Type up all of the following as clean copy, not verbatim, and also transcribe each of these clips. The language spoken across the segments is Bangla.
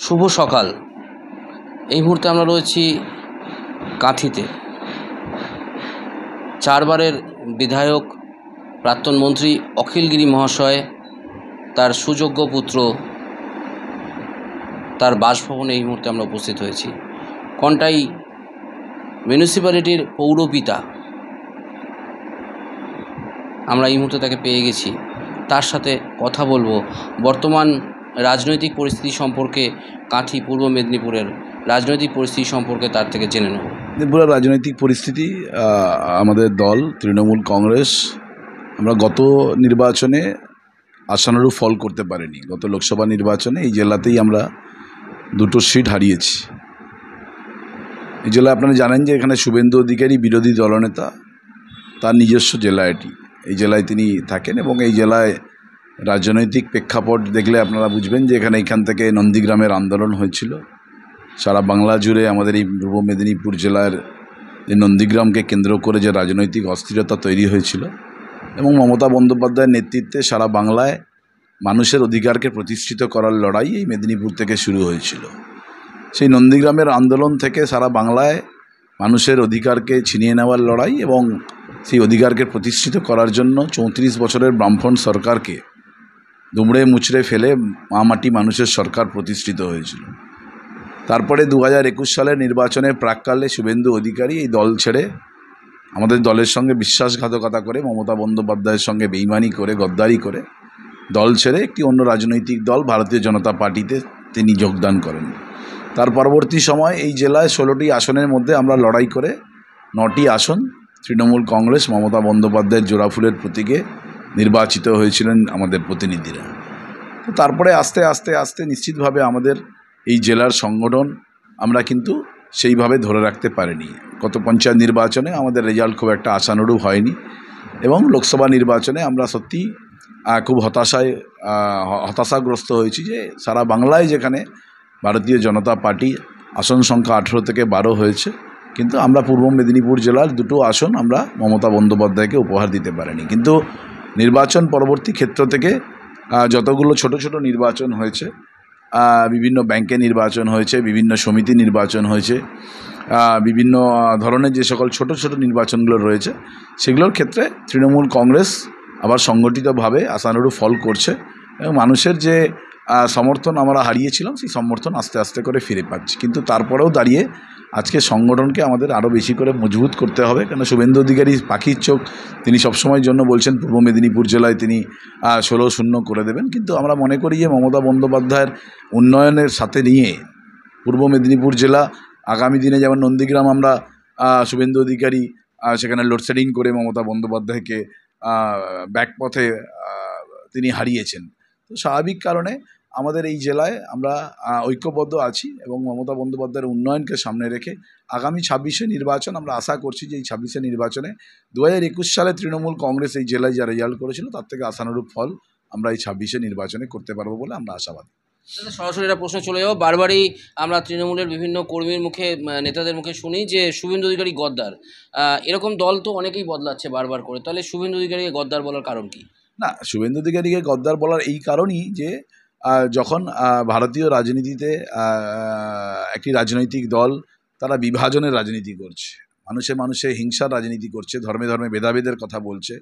শুভ সকাল। এই মুহূর্তে আমরা রয়েছি কাঁথিতে। চারবারের বিধায়ক প্রাক্তন মন্ত্রী অখিলগিরি মহাশয় তার সুযোগ্য পুত্র তার বাসভবনে এই মুহূর্তে আমরা উপস্থিত হয়েছি। কন্টাই মিউনিসিপ্যালিটির পৌরপিতা আমরা এই মুহূর্তে তাকে পেয়ে গেছি। তার সাথে কথা বলবো বর্তমান রাজনৈতিক পরিস্থিতি সম্পর্কে, কাঁথি পূর্ব মেদিনীপুরের রাজনৈতিক পরিস্থিতি সম্পর্কে তার থেকে জেনে নেব। মেদিনীপুরের রাজনৈতিক পরিস্থিতি, আমাদের দল তৃণমূল কংগ্রেস আমরা গত নির্বাচনে আশানুরূপ ফল করতে পারিনি। গত লোকসভা নির্বাচনে এই জেলাতেই আমরা দুটো সিট হারিয়েছি। এই জেলায় আপনারা জানেন যে এখানে শুভেন্দু অধিকারী বিরোধী দলনেতা, তার নিজস্ব জেলা এটি। এই জেলায় তিনি থাকেন এবং এই জেলায় রাজনৈতিক প্রেক্ষাপট দেখলে আপনারা বুঝবেন যে এখান থেকে নন্দীগ্রামের আন্দোলন হয়েছিল। সারা বাংলা জুড়ে আমাদের এই পূর্ব মেদিনীপুর জেলার যে নন্দীগ্রামকে কেন্দ্র করে যে রাজনৈতিক অস্থিরতা তৈরি হয়েছিল এবং মমতা বন্দ্যোপাধ্যায়ের নেতৃত্বে সারা বাংলায় মানুষের অধিকারকে প্রতিষ্ঠিত করার লড়াই এই মেদিনীপুর থেকে শুরু হয়েছিল। সেই নন্দীগ্রামের আন্দোলন থেকে সারা বাংলায় মানুষের অধিকারকে ছিনিয়ে নেওয়ার লড়াই এবং সেই অধিকারকে প্রতিষ্ঠিত করার জন্য 34 বছরের বামফ্রন্ট সরকারকে দুমড়ে মুচড়ে ফেলে মাটি মানুষের সরকার প্রতিষ্ঠিত হয়েছিল। তারপরে 2021 সালের নির্বাচনের প্রাক্কালে শুভেন্দু অধিকারী এই দল ছেড়ে আমাদের দলের সঙ্গে বিশ্বাসঘাতকতা করে, মমতা বন্দ্যোপাধ্যায়ের সঙ্গে বেইমানি করে, গদ্দারি করে দল ছেড়ে একটি অন্য রাজনৈতিক দল ভারতীয় জনতা পার্টিতে তিনি যোগদান করেন। তার পরবর্তী সময় এই জেলায় 16টি আসনের মধ্যে আমরা লড়াই করে 9টি আসন তৃণমূল কংগ্রেস মমতা বন্দ্যোপাধ্যায়ের জোড়াফুলের প্রতীকে নির্বাচিত হয়েছিলেন আমাদের প্রতিনিধিরা। তো তারপরে আস্তে আস্তে আস্তে নিশ্চিতভাবে আমাদের এই জেলার সংগঠন আমরা কিন্তু সেইভাবে ধরে রাখতে পারিনি। গত পঞ্চায়েত নির্বাচনে আমাদের রেজাল্ট খুব একটা আশানুরূপ হয়নি এবং লোকসভা নির্বাচনে আমরা সত্যি খুব হতাশাগ্রস্ত হয়েছি যে সারা বাংলায় যেখানে ভারতীয় জনতা পার্টি আসন সংখ্যা 18 থেকে 12 হয়েছে, কিন্তু আমরা পূর্ব মেদিনীপুর জেলার দুটো আসন আমরা মমতা বন্দ্যোপাধ্যায়কে উপহার দিতে পারিনি। কিন্তু নির্বাচন পরবর্তী ক্ষেত্র থেকে যতগুলো ছোট ছোট নির্বাচন হয়েছে, বিভিন্ন ব্যাংকে নির্বাচন হয়েছে, বিভিন্ন সমিতি নির্বাচন হয়েছে, বিভিন্ন ধরনের যে সকল ছোট ছোট নির্বাচনগুলো রয়েছে সেগুলোর ক্ষেত্রে তৃণমূল কংগ্রেস আবার সংগঠিতভাবে আশানুরূপ ফল করছে এবং মানুষের যে সমর্থন আমরা হারিয়েছিলাম সেই সমর্থন আস্তে আস্তে করে ফিরে পাচ্ছি। কিন্তু তারপরেও দাঁড়িয়ে আজকে সংগঠনকে আমাদের আরও বেশি করে মজবুত করতে হবে, কেন শুভেন্দু অধিকারী পাখির চোখ, তিনি সবসময়ের জন্য বলছেন পূর্ব মেদিনীপুর জেলায় তিনি 16-0 করে দেবেন। কিন্তু আমরা মনে করি যে মমতা বন্দ্যোপাধ্যায়ের উন্নয়নের সাথে নিয়ে পূর্ব মেদিনীপুর জেলা আগামী দিনে যেমন নন্দীগ্রাম আমরা শুভেন্দু অধিকারী সেখানে লোডশেডিং করে মমতা বন্দ্যোপাধ্যায়কে ব্যাকপথে তিনি হারিয়েছেন। তো স্বাভাবিক কারণে আমাদের এই জেলায় আমরা ঐক্যবদ্ধ আছি এবং মমতা বন্দ্যোপাধ্যায়ের উন্নয়নকে সামনে রেখে আগামী 26শে নির্বাচন আমরা আশা করছি যে এই 26শে নির্বাচনে 2021 সালে তৃণমূল কংগ্রেস এই জেলায় যা রেজাল্ট করেছিল তার থেকে আশানুরূপ ফল আমরা এই 26শে নির্বাচনে করতে পারবো বলে আমরা আশাবাদী। সরাসরি একটা প্রশ্ন চলে যাবো। বারবারই আমরা তৃণমূলের বিভিন্ন কর্মীর মুখে, নেতাদের মুখে শুনি যে শুভেন্দু অধিকারী গদ্দার। এরকম দল তো অনেকেই বদলাচ্ছে বারবার করে, তাহলে শুভেন্দু অধিকারীকে গদ্দার বলার কারণ কি? না, শুভেন্দু অধিকারীকে গদ্দার বলার এই কারণই যে যখন ভারতীয় রাজনীতিতে একটি রাজনৈতিক দল তারা বিভাজনের রাজনীতি করছে, মানুষে মানুষে হিংসার রাজনীতি করছে, ধর্মে ধর্মে ভেদাভেদের কথা বলছে,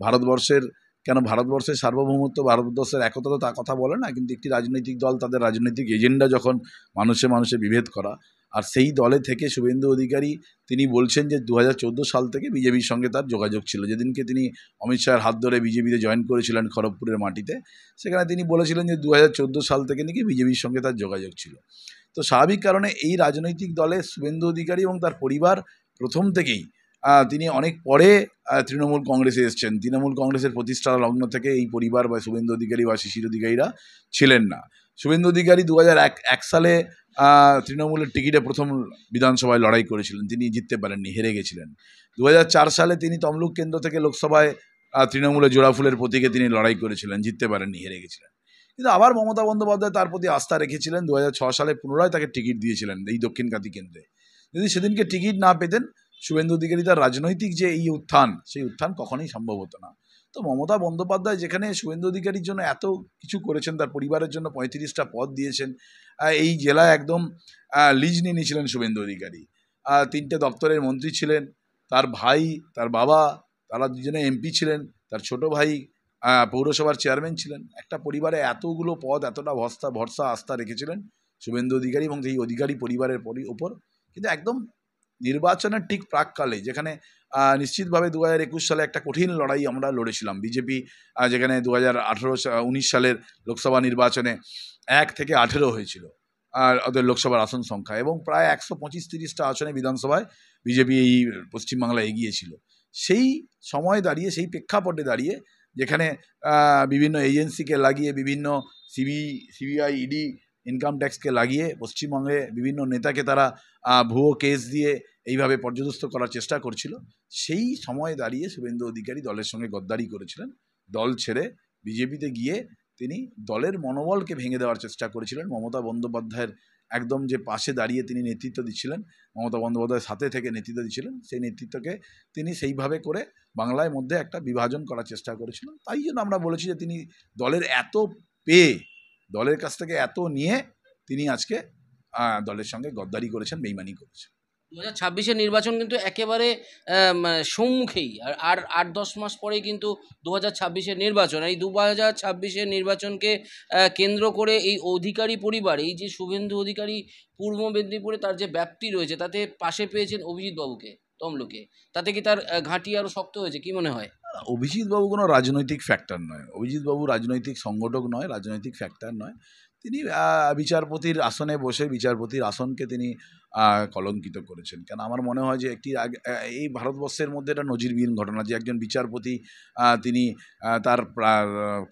ভারতবর্ষের সার্বভৌমত্ব, ভারতবর্ষের একতা তো তা কথা বলে না, কিন্তু একটি রাজনৈতিক দল তাদের রাজনৈতিক এজেন্ডা যখন মানুষে মানুষে বিভেদ করা, আর সেই দলে থেকে শুভেন্দু অধিকারী তিনি বলছেন যে 2014 সাল থেকে বিজেপির সঙ্গে তার যোগাযোগ ছিল। যেদিনকে তিনি অমিত শাহের হাত ধরে বিজেপিতে জয়েন করেছিলেন খড়গপুরের মাটিতে, সেখানে তিনি বলেছিলেন যে 2014 সাল থেকে নাকি বিজেপির সঙ্গে তার যোগাযোগ ছিল। তো স্বাভাবিক কারণে এই রাজনৈতিক দলে শুভেন্দু অধিকারী এবং তার পরিবার প্রথম থেকেই তিনি অনেক পরে তৃণমূল কংগ্রেসে এসেছেন। তৃণমূল কংগ্রেসের প্রতিষ্ঠা লগ্ন থেকে এই পরিবার বা শুভেন্দু অধিকারী বা শিশির অধিকারীরা ছিলেন না। শুভেন্দু অধিকারী 2001 সালে তৃণমূলের টিকিটে প্রথম বিধানসভায় লড়াই করেছিলেন, তিনি জিততে পারেননি, হেরে গেছিলেন। 2004 সালে তিনি তমলুক কেন্দ্র থেকে লোকসভায় তৃণমূলের জোড়াফুলের প্রতীকে তিনি লড়াই করেছিলেন, জিততে পারেননি, হেরে গেছিলেন। কিন্তু আবার মমতা বন্দ্যোপাধ্যায় তার প্রতি আস্থা রেখেছিলেন, 2006 সালে পুনরায় তাকে টিকিট দিয়েছিলেন এই দক্ষিণ কাঁথি কেন্দ্রে। যদি সেদিনকে টিকিট না পেতেন শুভেন্দু অধিকারী তার রাজনৈতিক যে এই উত্থান, সেই উত্থান কখনোই সম্ভব হতো না। তো তো মমতা বন্দ্যোপাধ্যায় যেখানে শুভেন্দু অধিকারীর জন্য এত কিছু করেছেন, তার পরিবারের জন্য 35টা পদ দিয়েছেন, এই জেলায় একদম লিজ নিয়ে নিয়েছিলেন শুভেন্দু অধিকারী, 3টে দপ্তরের মন্ত্রী ছিলেন, তার ভাই, তার বাবা, তারা দুজনে এমপি ছিলেন, তার ছোট ভাই পৌরসভার চেয়ারম্যান ছিলেন। একটা পরিবারে এতগুলো পদ, এতটা ভরসা আস্থা রেখেছিলেন শুভেন্দু অধিকারী এবং এই অধিকারী পরিবারের ওপর। কিন্তু একদম নির্বাচনের ঠিক প্রাককালে, যেখানে নিশ্চিতভাবে 2021 সালে একটা কঠিন লড়াই আমরা লড়েছিলাম, বিজেপি যেখানে 2019 সালের লোকসভা নির্বাচনে 1 থেকে 18 হয়েছিল আর ওদের লোকসভার আসন সংখ্যা, এবং প্রায় 125-30টা আসনে বিধানসভায় বিজেপি এই পশ্চিমবাংলায় এগিয়েছিল। সেই সময় দাঁড়িয়ে, সেই প্রেক্ষাপটে দাঁড়িয়ে, যেখানে বিভিন্ন এজেন্সিকে লাগিয়ে, বিভিন্ন সিবিআই, ইডি, ইনকাম ট্যাক্সকে লাগিয়ে পশ্চিমবঙ্গে বিভিন্ন নেতাকে তারা ভুয়ো কেস দিয়ে এইভাবে পর্যদস্ত করার চেষ্টা করছিল, সেই সময় দাঁড়িয়ে শুভেন্দু অধিকারী দলের সঙ্গে গদ্দারি করেছিলেন। দল ছেড়ে বিজেপিতে গিয়ে তিনি দলের মনোবলকে ভেঙে দেওয়ার চেষ্টা করেছিলেন। মমতা বন্দ্যোপাধ্যায়ের একদম যে পাশে দাঁড়িয়ে তিনি নেতৃত্ব দিচ্ছিলেন, মমতা বন্দ্যোপাধ্যায়ের সাথে থেকে নেতৃত্ব দিচ্ছিলেন, সেই নেতৃত্বকে তিনি সেইভাবে করে বাংলার মধ্যে একটা বিভাজন করার চেষ্টা করেছিলেন। তাই জন্য আমরা বলেছি যে তিনি দলের এত পেয়ে, দলের কাছ থেকে এত নিয়ে তিনি আজকে দলের সঙ্গে গদ্দারি করেছেন, বেইমানি করেছেন। 2026-এর নির্বাচন কিন্তু একেবারে সম্মুখেই, আর 8-10 মাস পরেই কিন্তু 2026-এর নির্বাচন। এই 2026-এর নির্বাচনকে কেন্দ্র করে এই অধিকারী পরিবার, এই যে শুভেন্দু অধিকারী পূর্ব মেদিনীপুরে তার যে ব্যাপ্তি রয়েছে, তাতে পাশে পেয়েছেন অভিজিৎ বাবুকে, তমলুকে, তাতে কি তার ঘাঁটি আরও শক্ত হয়েছে, কি মনে হয়? অভিজিৎ বাবু কোনো রাজনৈতিক ফ্যাক্টর নয়, অভিজিৎ বাবু রাজনৈতিক সংগঠক নয়, রাজনৈতিক ফ্যাক্টর নয়। তিনি বিচারপতির আসনে বসে বিচারপতির আসনকে তিনি কলঙ্কিত করেছেন। কেন আমার মনে হয় যে এই ভারতবর্ষের মধ্যে একটা নজিরবিহীন ঘটনা যে একজন বিচারপতি তিনি তার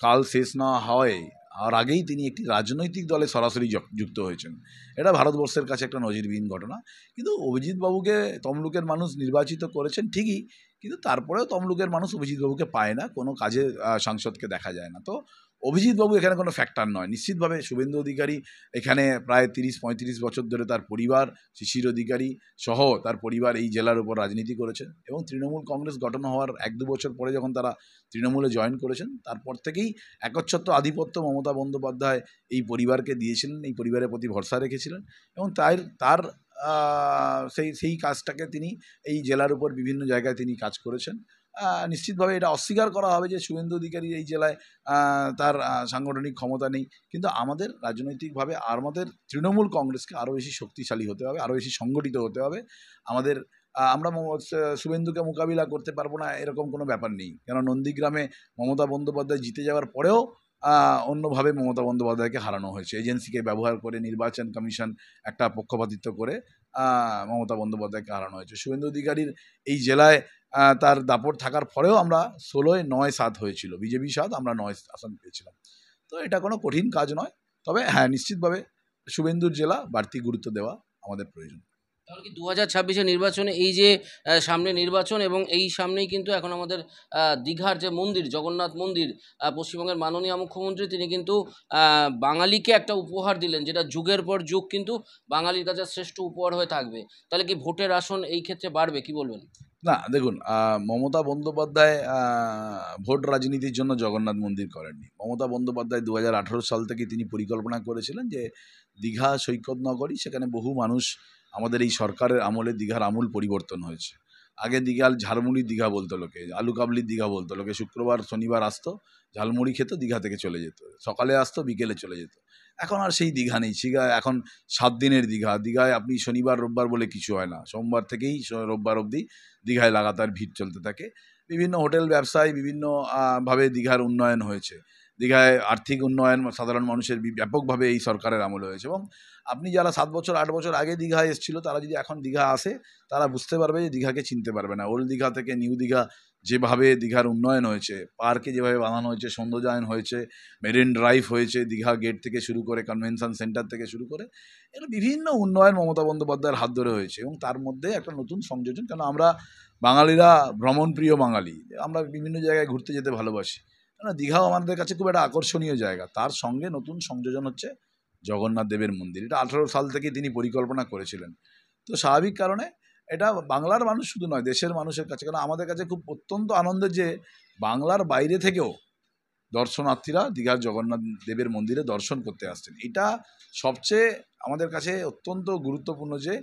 কাল শেষ না হয় আর আগেই তিনি একটি রাজনৈতিক দলে সরাসরি যুক্ত হয়েছেন। এটা ভারতবর্ষের কাছে একটা নজিরবিহীন ঘটনা। কিন্তু অভিজিৎ বাবুকে তমলুকের মানুষ নির্বাচিত করেছেন ঠিকই, কিন্তু তারপরেও তমলুকের মানুষ অভিজিৎ বাবুকে পায় না, কোনো কাজে সাংসদকে দেখা যায় না। তো অভিজিৎ বাবু এখানে কোনো ফ্যাক্টর নয়। নিশ্চিতভাবে শুভেন্দু অধিকারী এখানে প্রায় 30-35 বছর ধরে তার পরিবার, শিশির অধিকারী সহ তার পরিবার এই জেলার উপর রাজনীতি করেছেন, এবং তৃণমূল কংগ্রেস গঠন হওয়ার 1-2 বছর পরে যখন তারা তৃণমূলে জয়েন করেছেন, তারপর থেকেই একচ্ছত্র আধিপত্য মমতা বন্দ্যোপাধ্যায় এই পরিবারকে দিয়েছিলেন, এই পরিবারের প্রতি ভরসা রেখেছিলেন, এবং তার সেই কাজটাকে তিনি এই জেলার উপর বিভিন্ন জায়গায় তিনি কাজ করেছেন। নিশ্চিতভাবে এটা অস্বীকার করা হবে যে শুভেন্দু অধিকারী এই জেলায় তার সাংগঠনিক ক্ষমতা নেই, কিন্তু আমাদের রাজনৈতিকভাবে আমাদের তৃণমূল কংগ্রেসকে আরও বেশি শক্তিশালী হতে হবে, আরও বেশি সংগঠিত হতে হবে। আমাদের আমরা শুভেন্দুকে মোকাবিলা করতে পারবো না এরকম কোনো ব্যাপার নেই, কেন নন্দীগ্রামে মমতা বন্দ্যোপাধ্যায় জিতে যাওয়ার পরেও অন্যভাবে মমতা বন্দ্যোপাধ্যায়কে হারানো হয়েছে, এজেন্সিকে ব্যবহার করে, নির্বাচন কমিশন একটা পক্ষপাতিত্ব করে মমতা বন্দ্যোপাধ্যায়কে হারানো হয়েছে। শুভেন্দু অধিকারীর এই জেলায় তার দাপট থাকার পরেও আমরা 16-এ 9-7 হয়েছিল, বিজেপি 7, আমরা 9 আসন পেয়েছিলাম। তো এটা কোনো কঠিন কাজ নয়, তবে হ্যাঁ, নিশ্চিতভাবে শুভেন্দুর জেলা বাড়তি গুরুত্ব দেওয়া আমাদের প্রয়োজন। তাহলে কি 2026-এর নির্বাচনে এই যে সামনে নির্বাচন, এবং এই সামনেই কিন্তু এখন আমাদের দীঘার যে মন্দির, জগন্নাথ মন্দির, পশ্চিমবঙ্গের মাননীয় মুখ্যমন্ত্রী তিনি কিন্তু বাঙালিকে একটা উপহার দিলেন, যেটা যুগের পর যুগ কিন্তু বাঙালির কাছে শ্রেষ্ঠ উপহার হয়ে থাকবে। তাহলে কি ভোটের আসন এই ক্ষেত্রে বাড়বে, কি বলবেন? না, দেখুন, মমতা বন্দ্যোপাধ্যায় ভোট রাজনীতির জন্য জগন্নাথ মন্দির করেননি। মমতা বন্দ্যোপাধ্যায় 2018 সাল থেকে তিনি পরিকল্পনা করেছিলেন যে দীঘা সৈকত নগরী, সেখানে বহু মানুষ, আমাদের এই সরকারের আমলে দীঘার আমূল পরিবর্তন হয়েছে। আগে দীঘার ঝালমুড়ির দীঘা বলতো লোকে, আলু কাবলির দীঘা বলতো লোকে। শুক্রবার শনিবার আসতো, ঝালমুড়ি খেত, দীঘা থেকে চলে যেত, সকালে আসতো, বিকেলে চলে যেত। এখন আর সেই দীঘা নেই। এখন 7 দিনের দীঘা। দীঘায় আপনি শনিবার রোববার বলে কিছু হয় না, সোমবার থেকেই রোববার অবধি দীঘায় লাগাতার ভিড় চলতে থাকে। বিভিন্ন হোটেল ব্যবসায় বিভিন্ন ভাবে দীঘার উন্নয়ন হয়েছে। দীঘায় আর্থিক উন্নয়ন সাধারণ মানুষের ব্যাপকভাবে এই সরকারের আমলে হয়েছে, এবং আপনি যারা 7 বছর 8 বছর আগে দীঘায় এসেছিল, তারা যদি এখন দীঘা আসে, তারা বুঝতে পারবে যে দীঘাকে চিনতে পারবে না। ওল্ড দীঘা থেকে নিউ দীঘা যেভাবে দীঘার উন্নয়ন হয়েছে, পার্কে যেভাবে বানানো হয়েছে, সৌন্দর্যায়ন হয়েছে, মেরিন ড্রাইভ হয়েছে, দীঘা গেট থেকে শুরু করে কনভেনশন সেন্টার থেকে শুরু করে, এর বিভিন্ন উন্নয়ন মমতা বন্দ্যোপাধ্যায়ের হাত ধরে হয়েছে, এবং তার মধ্যে একটা নতুন সংযোজন। কেন আমরা বাঙালিরা ভ্রমণপ্রিয় বাঙালি, আমরা বিভিন্ন জায়গায় ঘুরতে যেতে ভালোবাসি, কেন দীঘাও আমাদের কাছে খুব একটা আকর্ষণীয় জায়গা। তার সঙ্গে নতুন সংযোজন হচ্ছে জগন্নাথ দেবের মন্দির। এটা 18 সাল থেকে তিনি পরিকল্পনা করেছিলেন। তো স্বাভাবিক কারণে এটা বাংলার মানুষ শুধু নয়, দেশের মানুষের কাছে, কারণ আমাদের কাছে খুব অত্যন্ত আনন্দের যে বাংলার বাইরে থেকেও দর্শনার্থীরা দীঘার জগন্নাথ দেবের মন্দিরে দর্শন করতে আসছেন। এটা সবচেয়ে আমাদের কাছে অত্যন্ত গুরুত্বপূর্ণ যে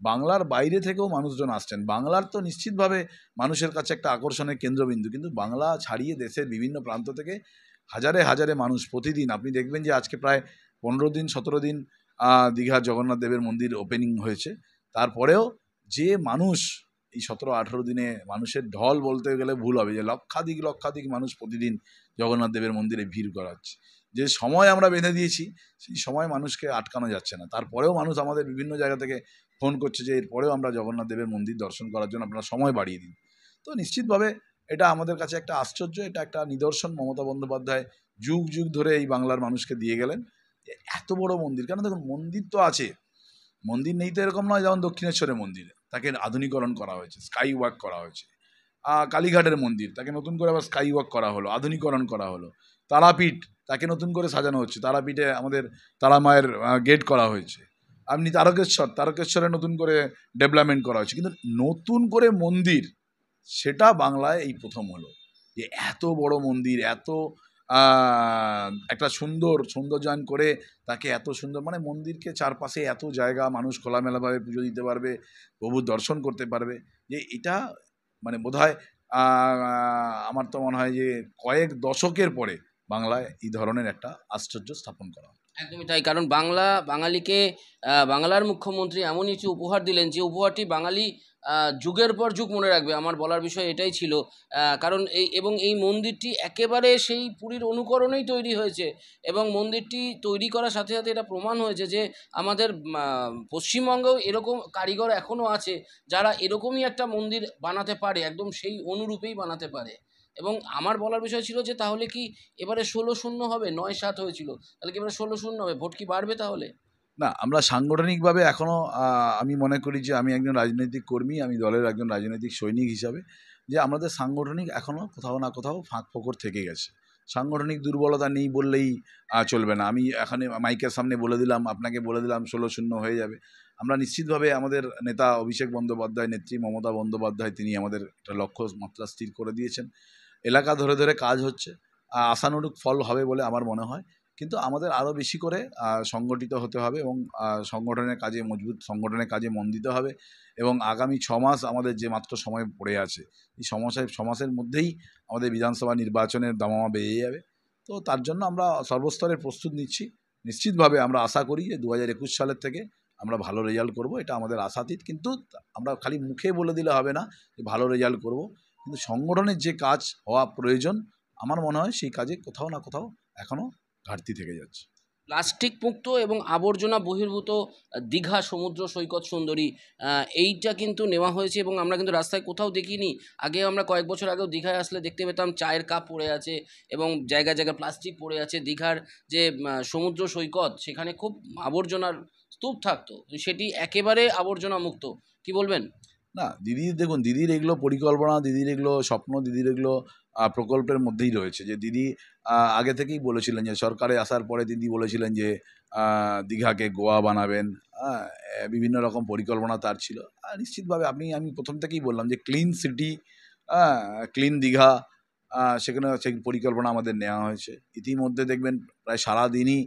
বাংলার বাইরে থেকেও মানুষজন আসছেন। বাংলার তো নিশ্চিতভাবে মানুষের কাছে একটা আকর্ষণের কেন্দ্রবিন্দু, কিন্তু বাংলা ছাড়িয়ে দেশের বিভিন্ন প্রান্ত থেকে হাজারে হাজারে মানুষ প্রতিদিন, আপনি দেখবেন যে আজকে প্রায় 15 দিন 17 দিন দীঘার জগন্নাথ দেবের মন্দির ওপেনিং হয়েছে, তারপরেও যে মানুষ এই 17-18 দিনে মানুষের ঢল বলতে গেলে ভুল হবে, যে লক্ষাধিক মানুষ প্রতিদিন জগন্নাথ দেবের মন্দিরে ভিড় করাচ্ছে। যে সময় আমরা বেঁধে দিয়েছি সেই সময় মানুষকে আটকানো যাচ্ছে না, তারপরেও মানুষ আমাদের বিভিন্ন জায়গা থেকে ফোন করছে যে এরপরেও আমরা জগন্নাথ দেবের মন্দির দর্শন করার জন্য আপনারা সময় বাড়িয়ে দিন। তো নিশ্চিতভাবে এটা আমাদের কাছে একটা আশ্চর্য, এটা একটা নিদর্শন মমতা বন্দ্যোপাধ্যায় যুগ যুগ ধরে এই বাংলার মানুষকে দিয়ে গেলেন। যে এত বড় মন্দির, কেন দেখুন মন্দির তো আছে, মন্দির নেই তো এরকম নয়, যেমন দক্ষিণেশ্বরের মন্দির তাকে আধুনিকরণ করা হয়েছে, স্কাই ওয়াক করা হয়েছে। কালীঘাটের মন্দির তাকে নতুন করে আবার স্কাই ওয়াক করা হলো, আধুনিকরণ করা হলো। তারাপীঠ তাকে নতুন করে সাজানো হচ্ছে, তারাপীঠে আমাদের তারা মায়ের গেট করা হয়েছে। আপনি তারকেশ্বরে নতুন করে ডেভেলপমেন্ট করা হয়েছে, কিন্তু নতুন করে মন্দির সেটা বাংলায় এই প্রথম হলো। যে এত বড় মন্দির, এত একটা সৌন্দর্যায়ন করে তাকে এত সুন্দর, মানে মন্দিরকে চারপাশে এত জায়গা, মানুষ খোলামেলাভাবে পুজো দিতে পারবে, প্রভুর দর্শন করতে পারবে। যে এটা মানে বোধহয় আমার তো মনে হয় যে কয়েক দশকের পরে বাংলায় এই ধরনের একটা আশ্চর্য স্থাপন করা হয়। একদমই তাই, কারণ বাঙালিকে বাংলার মুখ্যমন্ত্রী এমন কিছু উপহার দিলেন যে উপহারটি বাঙালি যুগের পর যুগ মনে রাখবে। আমার বলার বিষয় এটাই ছিল, কারণ এই মন্দিরটি একেবারে সেই পুরীর অনুকরণেই তৈরি হয়েছে, এবং মন্দিরটি তৈরি করার সাথে সাথে এটা প্রমাণ হয়েছে যে আমাদের পশ্চিমবঙ্গেও এরকম কারিগর এখনও আছে যারা এরকমই একটা মন্দির বানাতে পারে, একদম সেই অনুরূপেই বানাতে পারে। এবং আমার বলার বিষয় ছিল যে তাহলে কি এবারে 16-0 হবে? 9-7 হয়েছিল, তাহলে কি এবারে 16-0 হবে? ভোট কি বাড়বে তাহলে? না, আমরা সাংগঠনিকভাবে এখনও আমি মনে করি যে আমি একজন রাজনৈতিক কর্মী, আমি দলের একজন রাজনৈতিক সৈনিক হিসাবে, যে আমাদের সাংগঠনিক এখনও কোথাও না কোথাও ফাঁক ফোকর থেকে গেছে। সাংগঠনিক দুর্বলতা নেই বললেই চলবে না। আমি এখানে মাইকের সামনে বলে দিলাম, আপনাকে বলে দিলাম 16-0 হয়ে যাবে। আমরা নিশ্চিতভাবে আমাদের নেতা অভিষেক বন্দ্যোপাধ্যায়, নেত্রী মমতা বন্দ্যোপাধ্যায়, তিনি আমাদের একটা লক্ষ্যমাত্রা স্থির করে দিয়েছেন। এলাকা ধরে ধরে কাজ হচ্ছে, আশানুরূপ ফল হবে বলে আমার মনে হয়। কিন্তু আমাদের আরও বেশি করে সংগঠিত হতে হবে, এবং মজবুত সংগঠনের কাজে মন দিতে হবে। এবং আগামী 6 মাস আমাদের যে মাত্র সময় পড়ে আছে, এই 6 মাসের মধ্যেই আমাদের বিধানসভা নির্বাচনের দামামা বেরিয়ে যাবে। তো তার জন্য আমরা সর্বস্তরে প্রস্তুত নিচ্ছি। নিশ্চিতভাবে আমরা আশা করি যে 2021 সালের থেকে আমরা ভালো রেজাল্ট করব, এটা আমাদের আশাতীত। কিন্তু আমরা খালি মুখে বলে দিলে হবে না যে ভালো রেজাল্ট করব, কিন্তু সংগঠনের যে কাজ হওয়া প্রয়োজন, আমার মনে হয় সেই কাজে কোথাও না কোথাও এখনও ঘাটতি থেকে যাচ্ছে। প্লাস্টিক মুক্ত এবং আবর্জনা বহির্ভূত দীঘা সমুদ্র সৈকত সুন্দরী, এইটা কিন্তু নেওয়া হয়েছে, এবং আমরা কিন্তু রাস্তায় কোথাও দেখিনি। আগে আমরা কয়েক বছর আগেও দীঘায় আসলে দেখতে পেতাম চায়ের কাপ পড়ে আছে এবং জায়গায় জায়গায় প্লাস্টিক পড়ে আছে। দীঘার যে সমুদ্র সৈকত, সেখানে খুব আবর্জনার স্তূপ থাকতো, সেটি একেবারে আবর্জনা মুক্ত। কি বলবেন? না, দিদির দেখুন, দিদির এগুলো পরিকল্পনা, দিদির এগুলো স্বপ্ন, দিদির এগুলো প্রকল্পের মধ্যেই রয়েছে। যে দিদি আগে থেকেই বলেছিলেন, যে সরকারে আসার পরে দিদি বলেছিলেন যে দীঘাকে গোয়া বানাবেন। বিভিন্ন রকম পরিকল্পনা তার ছিল। নিশ্চিতভাবে আমি প্রথম থেকেই বললাম যে ক্লিন সিটি, ক্লিন দীঘা, সেখানে সেই পরিকল্পনা আমাদের নেওয়া হয়েছে। ইতিমধ্যে দেখবেন প্রায় সারাদিনই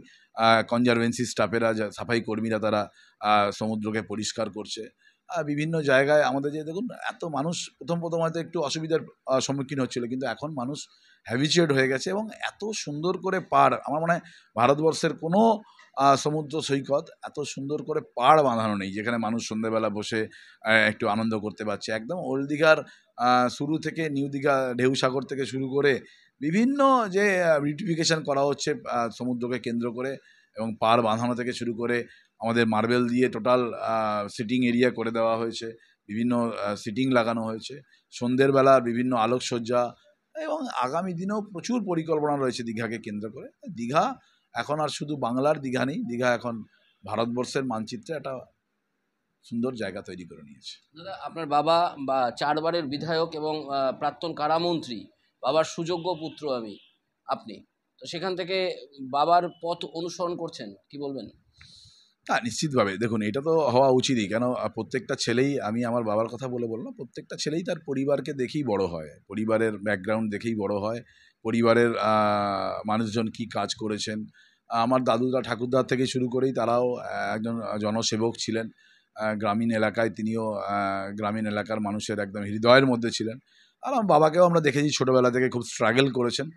কনজারভেন্সি স্টাফেরা, সাফাই কর্মীরা, তারা সমুদ্রকে পরিষ্কার করছে। বিভিন্ন জায়গায় আমাদের, যে দেখুন এত মানুষ প্রথম হয়তো একটু অসুবিধার সম্মুখীন হচ্ছিল, কিন্তু এখন মানুষ হ্যাবিচুয়েট হয়ে গেছে, এবং এত সুন্দর করে পাড়, আমার মনে হয় ভারতবর্ষের কোনো সমুদ্র সৈকত এত সুন্দর করে পাড় বাঁধানো নেই, যেখানে মানুষ সন্ধ্যেবেলা বসে একটু আনন্দ করতে পারছে। একদম ওল্ড দীঘার শুরু থেকে নিউ দীঘা ঢেউসাগর থেকে শুরু করে বিভিন্ন যে বিউটিফিকেশন করা হচ্ছে সমুদ্রকে কেন্দ্র করে, এবং পাড় বাঁধানো থেকে শুরু করে আমাদের মার্বেল দিয়ে টোটাল সিটিং এরিয়া করে দেওয়া হয়েছে, বিভিন্ন সিটিং লাগানো হয়েছে, সন্ধ্যের বেলা বিভিন্ন আলোকসজ্জা, এবং আগামী দিনেও প্রচুর পরিকল্পনা রয়েছে দীঘাকে কেন্দ্র করে। দীঘা এখন আর শুধু বাংলার দীঘা নেই, দীঘা এখন ভারতবর্ষের মানচিত্রে একটা সুন্দর জায়গা তৈরি করে নিয়েছে। দাদা, আপনার বাবা 4বারের বিধায়ক এবং প্রাক্তন কারামন্ত্রী, বাবার সুযোগ্য পুত্র আপনি, তো সেখান থেকে বাবার পথ অনুসরণ করছেন, কি বলবেন? না, নিশ্চিতভাবে দেখুন এটা তো হওয়া উচিতই। কেন প্রত্যেকটা ছেলেই, আমি আমার বাবার কথা বলে বললাম, প্রত্যেকটা ছেলেই তার পরিবারকে দেখেই বড় হয়। পরিবারের ব্যাকগ্রাউন্ড দেখেই বড় হয়। পরিবারের মানুষজন কি কাজ করেছেন। আমার দাদুরা ঠাকুরদার থেকে শুরু করেই তারাও একজন জনসেবক ছিলেন। গ্রামীণ এলাকায় তিনিও গ্রামীণ এলাকার মানুষের একদম হৃদয়ের মধ্যে ছিলেন। আর আমার বাবাকেও আমরা দেখেছি ছোটোবেলা থেকে খুব স্ট্রাগল করেছেন।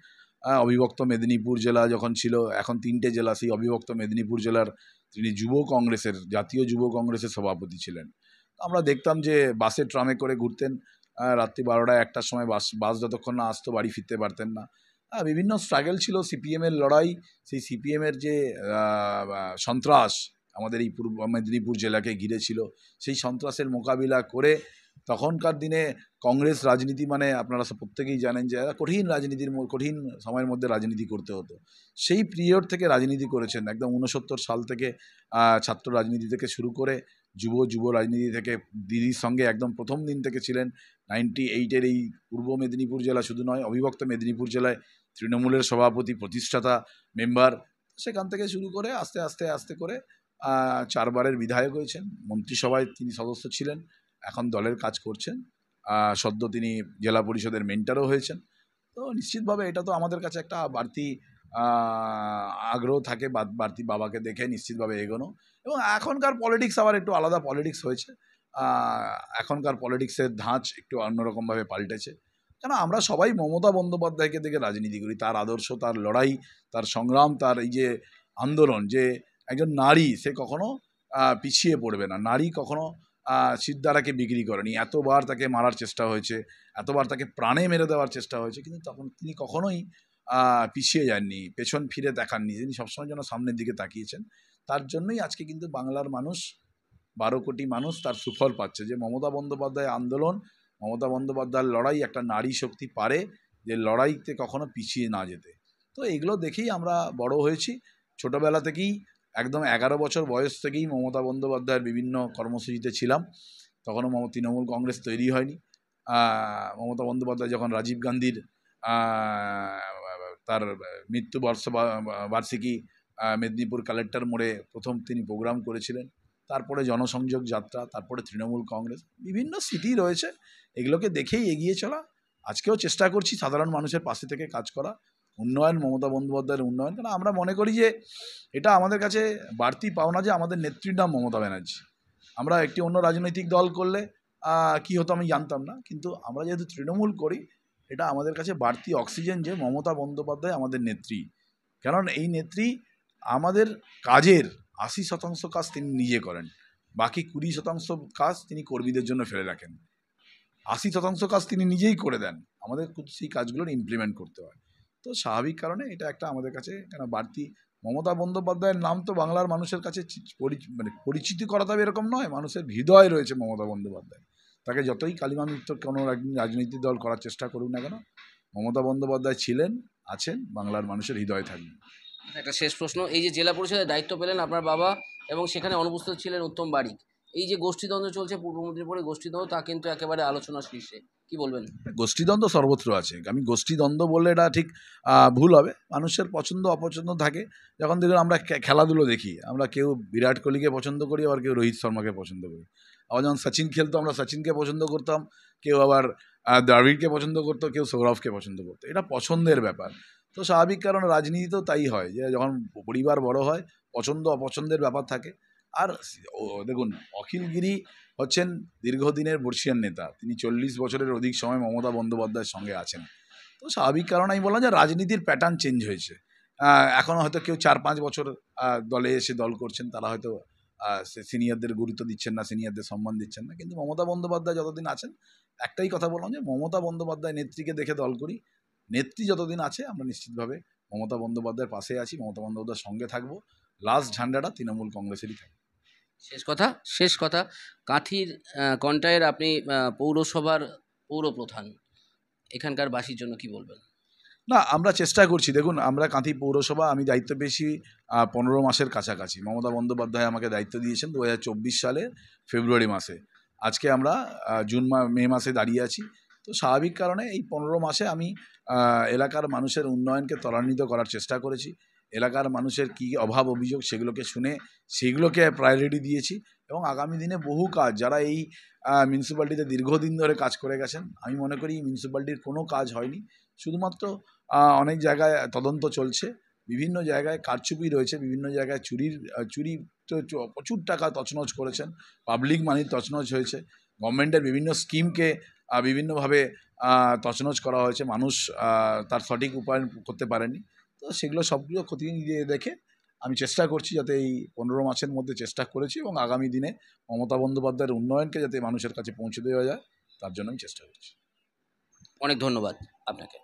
অবিভক্ত মেদিনীপুর জেলা যখন ছিল, এখন ৩টে জেলা, সেই অবিভক্ত মেদিনীপুর জেলার তিনি যুব কংগ্রেসের, জাতীয় যুব কংগ্রেসের সভাপতি ছিলেন। আমরা দেখতাম যে বাসে ট্রামে করে ঘুরতেন। রাত্রি ১২টা ১টার সময় বাস যতক্ষণ না আসতো বাড়ি ফিরতে পারতেন না। বিভিন্ন স্ট্রাগল ছিল, সিপিএমের লড়াই। সেই সিপিএমের যে সন্ত্রাস আমাদের এই পূর্ব মেদিনীপুর জেলাকে ঘিরে ছিল, সেই সন্ত্রাসের মোকাবিলা করে তখনকার দিনে কংগ্রেস রাজনীতি মানে আপনারা প্রত্যেকেই জানেন যে কঠিন রাজনীতির কঠিন সময়ের মধ্যে রাজনীতি করতে হতো। সেই পিরিয়ড থেকে রাজনীতি করেছেন একদম ৬৯ সাল থেকে। ছাত্র রাজনীতি থেকে শুরু করে যুব রাজনীতি থেকে দিদির সঙ্গে একদম প্রথম দিন থেকে ছিলেন। 98-এর এই পূর্ব মেদিনীপুর জেলা শুধু নয়, অবিভক্ত মেদিনীপুর জেলায় তৃণমূলের সভাপতি, প্রতিষ্ঠাতা মেম্বার। সেখান থেকে শুরু করে আস্তে আস্তে আস্তে করে ৪ বারের বিধায়ক হয়েছেন, মন্ত্রিসভায় তিনি সদস্য ছিলেন, এখন দলের কাজ করছেন। সদ্য তিনি জেলা পরিষদের মেন্টরও হয়েছেন। তো নিশ্চিতভাবে এটা তো আমাদের কাছে একটা বাড়তি আগ্রহ থাকে, বাড়তি বাবাকে দেখে নিশ্চিতভাবে এগোনো। এবং এখনকার পলিটিক্স আবার একটু আলাদা পলিটিক্স হয়েছে। এখনকার পলিটিক্সের ধাঁচ একটু অন্যরকমভাবে পাল্টেছে। কেন আমরা সবাই মমতা বন্দ্যোপাধ্যায়কে দেখে রাজনীতি করি। তার আদর্শ, তার লড়াই, তার সংগ্রাম, তার এই যে আন্দোলন, যে একজন নারী সে কখনো পিছিয়ে পড়বে না। নারী কখনো সিদ্ধারাকে বিক্রি করেনি। এতবার তাকে মারার চেষ্টা হয়েছে, এতবার তাকে প্রাণে মেরে দেওয়ার চেষ্টা হয়েছে, কিন্তু তখন তিনি কখনোই পিছিয়ে যাননি, পেছন ফিরে দেখাননি। তিনি সবসময় যেন সামনের দিকে তাকিয়েছেন। তার জন্যই আজকে কিন্তু বাংলার মানুষ, ১২ কোটি মানুষ তার সুফল পাচ্ছে, যে মমতা বন্দ্যোপাধ্যায় আন্দোলন, মমতা বন্দ্যোপাধ্যায়ের লড়াই একটা নারী শক্তি পারে যে লড়াইতে কখনো পিছিয়ে না যেতে। তো এগুলো দেখেই আমরা বড় হয়েছি। ছোটোবেলা থেকেই একদম ১১ বছর বয়স থেকেই মমতা বন্দ্যোপাধ্যায়ের বিভিন্ন কর্মসূচিতে ছিলাম। তখনও তৃণমূল কংগ্রেস তৈরি হয়নি। মমতা বন্দ্যোপাধ্যায় যখন রাজীব গান্ধীর তার মৃত্যুবর্ষ বার্ষিকী মেদিনীপুর কালেক্টর মোড়ে প্রথম তিনি প্রোগ্রাম করেছিলেন, তারপরে জনসংযোগ যাত্রা, তারপরে তৃণমূল কংগ্রেস, বিভিন্ন স্মৃতি রয়েছে। এগুলোকে দেখেই এগিয়ে চলা। আজকেও চেষ্টা করছি সাধারণ মানুষের পাশে থেকে কাজ করা। উন্নয়ন, মমতা বন্দ্যোপাধ্যায়ের উন্নয়ন, কারণ আমরা মনে করি যে এটা আমাদের কাছে বাড়তি পাওনা যে আমাদের নেত্রীর নাম মমতা ব্যানার্জি। আমরা একটি অন্য রাজনৈতিক দল করলে কি হতো আমি জানতাম না, কিন্তু আমরা যেহেতু তৃণমূল করি, এটা আমাদের কাছে বাড়তি অক্সিজেন যে মমতা বন্দ্যোপাধ্যায় আমাদের নেত্রী। কারণ এই নেত্রী আমাদের কাজের ৮০% কাজ তিনি নিজে করেন, বাকি ২০% কাজ তিনি কর্মীদের জন্য ফেলে রাখেন। ৮০% কাজ তিনি নিজেই করে দেন, আমাদের সেই কাজগুলোর ইমপ্লিমেন্ট করতে হয়। তো স্বাভাবিক কারণে এটা একটা আমাদের কাছে কেন বাড়তি। মমতা বন্দ্যোপাধ্যায়ের নাম তো বাংলার মানুষের কাছে মানে পরিচিতি করাতে হবে এরকম নয়, মানুষের হৃদয়ে রয়েছে মমতা বন্দ্যোপাধ্যায়। তাকে যতই কালিমা মিত্র কোনো রাজনৈতিক দল করার চেষ্টা করুক না কেন, মমতা বন্দ্যোপাধ্যায় ছিলেন, আছেন, বাংলার মানুষের হৃদয়ে থাকবেন। একটা শেষ প্রশ্ন, এই যে জেলা পরিষদের দায়িত্ব পেলেন আপনার বাবা এবং সেখানে অনুপস্থিত ছিলেন উত্তম বারিক, এই যে গোষ্ঠীদ্বন্দ্ব চলছে পূর্ব মেদিনীপুরে গোষ্ঠীদ্বন্দ্ব, তা কিন্তু একেবারে আলোচনার শীর্ষে, কি বলবেন? গোষ্ঠীদ্বন্দ্ব সর্বত্র আছে। আমি গোষ্ঠীদ্বন্দ্ব বললে এটা ঠিক ভুল হবে। মানুষের পছন্দ অপছন্দ থাকে। যখন দেখুন আমরা খেলাধুলো দেখি, আমরা কেউ বিরাট কোহলিকে পছন্দ করি, আবার কেউ রোহিত শর্মাকে পছন্দ করি। আবার যখন সচিন খেলতো আমরা সচিনকে পছন্দ করতাম, কেউ আবার দ্রাবিড়কে পছন্দ করতো, কেউ সৌরভকে পছন্দ করতো। এটা পছন্দের ব্যাপার। তো স্বাভাবিক, কারণ রাজনীতিতেও তাই হয় যে যখন পরিবার বড় হয় পছন্দ অপছন্দের ব্যাপার থাকে। আর দেখুন, অখিল গিরি হচ্ছেন দীর্ঘদিনের বর্ষিয়ান নেতা। তিনি ৪০ বছরের অধিক সময় মমতা বন্দ্যোপাধ্যায়ের সঙ্গে আছেন। তো স্বাভাবিক কারণে আমি বললাম যে রাজনীতির প্যাটার্ন চেঞ্জ হয়েছে। এখনও হয়তো কেউ ৪-৫ বছর দলে এসে দল করছেন, তারা হয়তো সিনিয়রদের গুরুত্ব দিচ্ছেন না, সিনিয়রদের সম্মান দিচ্ছেন না। কিন্তু মমতা বন্দ্যোপাধ্যায় যতদিন আছেন, একটাই কথা বললাম যে মমতা বন্দ্যোপাধ্যায় নেত্রীকে দেখে দল করি। নেত্রী যতদিন আছে আমরা নিশ্চিতভাবে মমতা বন্দ্যোপাধ্যায়ের পাশে আছি, মমতা বন্দ্যোপাধ্যায়ের সঙ্গে থাকবো। লাস্ট ঝান্ডাটা তৃণমূল কংগ্রেসেরই থাকবে। শেষ কথা, কাঁথির কন্টায়ের আপনি পৌরসভার পৌরপ্রধান, এখানকার বাসীর জন্য কি বলবেন? না, আমরা চেষ্টা করছি। দেখুন, আমরা কাঁথি পৌরসভা, আমি দায়িত্ব পেয়েছি ১৫ মাসের কাছাকাছি। মমতা বন্দ্যোপাধ্যায় আমাকে দায়িত্ব দিয়েছেন ২০২৪ সালে ফেব্রুয়ারি মাসে। আজকে আমরা মে মাসে দাঁড়িয়ে আছি। তো স্বাভাবিক কারণে এই ১৫ মাসে আমি এলাকার মানুষের উন্নয়নকে ত্বরান্বিত করার চেষ্টা করেছি। এলাকার মানুষের কী অভাব অভিযোগ সেগুলোকে শুনে সেগুলোকে প্রায়োরিটি দিয়েছি। এবং আগামী দিনে বহু কাজ যারা এই মিউনিসিপ্যালিটিতে দীর্ঘদিন ধরে কাজ করে গেছেন, আমি মনে করি মিউনিসিপ্যালিটির কোনো কাজ হয়নি, শুধুমাত্র অনেক জায়গায় তদন্ত চলছে, বিভিন্ন জায়গায় কারচুপি রয়েছে, বিভিন্ন জায়গায় চুরি প্রচুর টাকা তছনছ করেছেন, পাবলিক মানি তছনছ হয়েছে, গভর্নমেন্টের বিভিন্ন স্কিমকে বিভিন্নভাবে তছনছ করা হয়েছে, মানুষ তার সঠিক উপায়ন করতে পারেনি। তো সেগুলো সবগুলো খতিয়ে দেখে আমি চেষ্টা করছি, যাতে এই 15 মাসের মধ্যে চেষ্টা করেছি, এবং আগামী দিনে মমতা বন্দ্যোপাধ্যায়ের উন্নয়নকে যাতে মানুষের কাছে পৌঁছে দেওয়া যায় তার জন্য আমি চেষ্টা করছি। অনেক ধন্যবাদ আপনাকে।